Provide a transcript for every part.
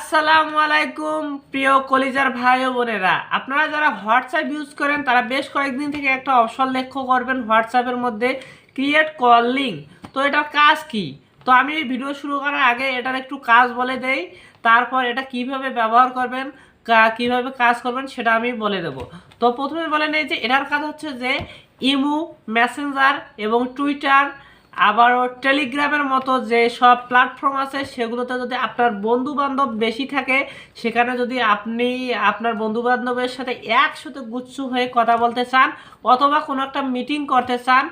আসসালামু আলাইকুম প্রিয় কলিজার ভাই ও বোনেরা, আপনারা যারা হোয়াটসঅ্যাপ ইউজ করেন তারা বেশ কয়েকদিন থেকে একটা অপশন লক্ষ্য করবেন হোয়াটসঅ্যাপের মধ্যে ক্রিয়েট কল লিঙ্ক। তো এটার কাজ কি? তো আমি ভিডিও শুরু করার আগে এটার একটু কাজ বলে দেই, তারপর এটা কিভাবে ব্যবহার করবেন, কিভাবে কাজ করবেন সেটা আমি বলে দেব। তো প্রথমে বলে নেই যে এটার কাজ হচ্ছে যে ইমো, মেসেঞ্জার এবং টুইটার, আবারও টেলিগ্রামের মতো যে সব প্ল্যাটফর্ম আছে সেগুলোতে যদি আপনার বন্ধু বান্ধব বেশি থাকে, সেখানে যদি আপনি আপনার বন্ধু বান্ধবের সাথে একসাথে গুচ্ছ হয়ে কথা বলতে চান অথবা কোনো একটা মিটিং করতে চান,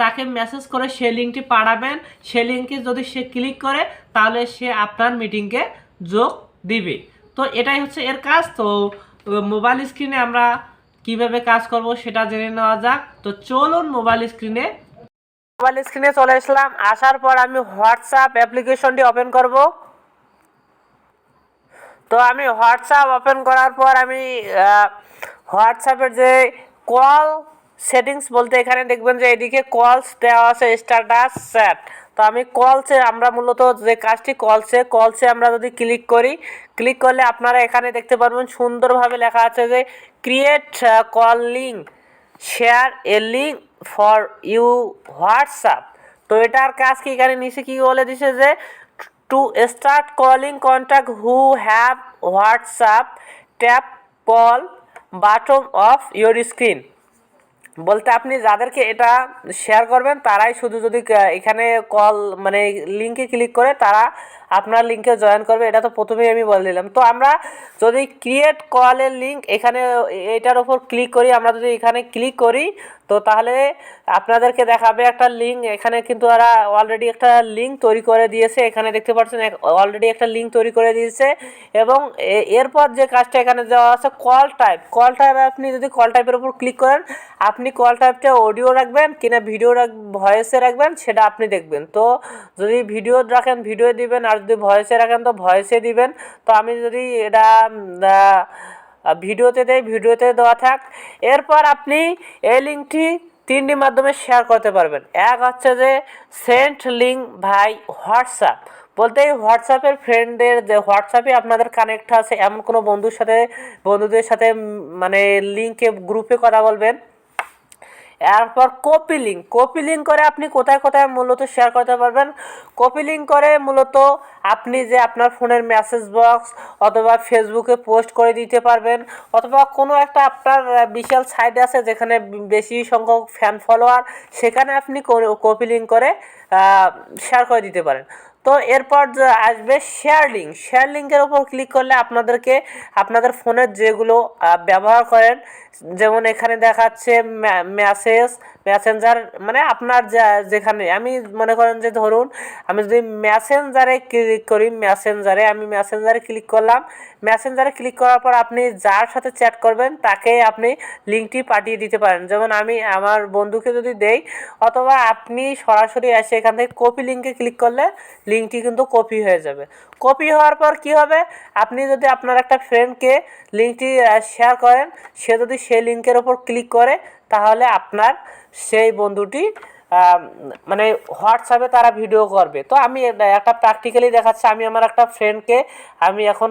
তাকে মেসেজ করে সে লিঙ্কটি পাঠাবেন। সে লিঙ্কে যদি সে ক্লিক করে তাহলে সে আপনার মিটিংকে যোগ দিবে। তো এটাই হচ্ছে এর কাজ। তো মোবাইল স্ক্রিনে আমরা কিভাবে কাজ করব সেটা জেনে নেওয়া যাক। তো চলুন মোবাইল স্ক্রিনে চলে আসলাম। আসার পর আমি হোয়াটসঅ্যাপ অ্যাপ্লিকেশনটি ওপেন করব। তো আমি হোয়াটসঅ্যাপ ওপেন করার পর আমি হোয়াটসঅ্যাপের যে কল সেটিংস বলতে এখানে দেখবেন যে এদিকে কলস দেওয়া আছে, স্ট্যাটাস, চ্যাট। তো আমি কলসে, আমরা মূলত যে কাজটি কলসে আমরা যদি ক্লিক করলে আপনারা এখানে দেখতে পারবেন সুন্দরভাবে লেখা আছে যে create call link, share a link for you WhatsApp. তো এটার কাজ কি, এখানে নিচে কি বলে দিছে যে to start calling contact who have WhatsApp tap call button of your screen. বলতে আপনি যাদেরকে এটা শেয়ার করবেন তারাই শুধু যদি এখানে কল মানে লিঙ্কে ক্লিক করে তারা আপনার লিঙ্কে জয়েন করবে। এটা তো প্রথমেই আমি বলে দিলাম। তো আমরা যদি ক্রিয়েট কলের লিঙ্ক এখানে এটার ওপর ক্লিক করি, আমরা যদি এখানে ক্লিক করি তো তাহলে আপনাদেরকে দেখাবে একটা লিঙ্ক। এখানে কিন্তু ওরা অলরেডি একটা লিঙ্ক তৈরি করে দিয়েছে, এখানে দেখতে পাচ্ছেন অলরেডি একটা লিঙ্ক তৈরি করে দিয়েছে। এবং এরপর যে কাজটা এখানে দেওয়া আছে কল টাইপ, আপনি যদি কল টাইপের উপর ক্লিক করেন, আপনি কল টাইপটা অডিও রাখবেন কিনা ভয়েসে রাখবেন সেটা আপনি দেখবেন। তো যদি ভিডিও রাখেন ভিডিও দিবেন, আর যদি ভয়েসে রাখেন তো ভয়েসে দিবেন। তো আমি যদি এটা ভিডিওতে দেই, ভিডিওতে দেওয়া থাক। এরপর আপনি এই লিঙ্কটি তিনটি মাধ্যমে শেয়ার করতে পারবেন। এক হচ্ছে যে সেন্ড লিঙ্ক ভাই হোয়াটসঅ্যাপ, বলতে এই হোয়াটসঅ্যাপের ফ্রেন্ডের যে হোয়াটসঅ্যাপে আপনাদের কানেক্ট আছে এমন কোনো বন্ধুদের সাথে মানে লিঙ্কে গ্রুপে কথা বলবেন। এরপর কপি লিঙ্ক করে আপনি কোথায় কোথায় মূলত শেয়ার করতে পারবেন। কপি লিঙ্ক করে মূলত আপনি যে আপনার ফোনের মেসেজ বক্স অথবা ফেসবুকে পোস্ট করে দিতে পারবেন, অথবা কোনো একটা আপনার বিশাল সাইট আছে যেখানে বেশি সংখ্যক ফ্যান ফলোয়ার, সেখানে আপনি কপি লিঙ্ক করে শেয়ার করে দিতে পারেন। তো এরপর আসবে শেয়ার লিঙ্কের ওপর ক্লিক করলে আপনাদের ফোনের যেগুলো ব্যবহার করেন, যেমন এখানে দেখাচ্ছে মেসেঞ্জার, মানে আপনার যেখানে আমি মনে করেন যে ধরুন আমি যদি মেসেঞ্জারে ক্লিক করি, আমি মেসেঞ্জারে ক্লিক করলাম। মেসেঞ্জারে ক্লিক করার পর আপনি যার সাথে চ্যাট করবেন তাকে আপনি লিঙ্কটি পাঠিয়ে দিতে পারেন। যেমন আমি আমার বন্ধুকে যদি দেই, অথবা আপনি সরাসরি এসে এখান থেকে কপি লিঙ্কে ক্লিক করলে লিঙ্কটি কিন্তু কপি হয়ে যাবে। কপি হওয়ার পর কি হবে, আপনি যদি আপনার একটা ফ্রেন্ডকে লিঙ্কটি শেয়ার করেন, সে যদি সেই লিঙ্কের ওপর ক্লিক করে তাহলে আপনার সেই বন্ধুটি মানে হোয়াটসঅ্যাপে তারা ভিডিও করবে। তো আমি একটা প্র্যাকটিক্যালি দেখাচ্ছি। আমি আমার একটা ফ্রেন্ডকে আমি এখন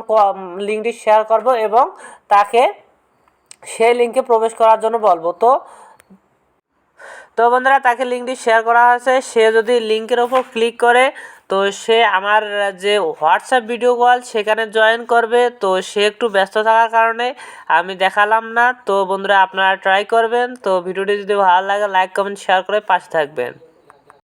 লিঙ্কটি শেয়ার করব এবং তাকে সেই লিঙ্কে প্রবেশ করার জন্য বলবো। তো বন্ধুরা, তাকে লিঙ্কটি শেয়ার করা হয়েছে। সে যদি লিঙ্কের ওপর ক্লিক করে তো সে আমার যে হোয়াটসঅ্যাপ ভিডিও কল সেখানে জয়েন করবে। তো সে একটু ব্যস্ত থাকার কারণে আমি দেখালাম না। তো বন্ধুরা, আপনারা ট্রাই করবেন। তো ভিডিওটি যদি ভালো লাগে লাইক কমেন্ট শেয়ার করে পাশে থাকবেন।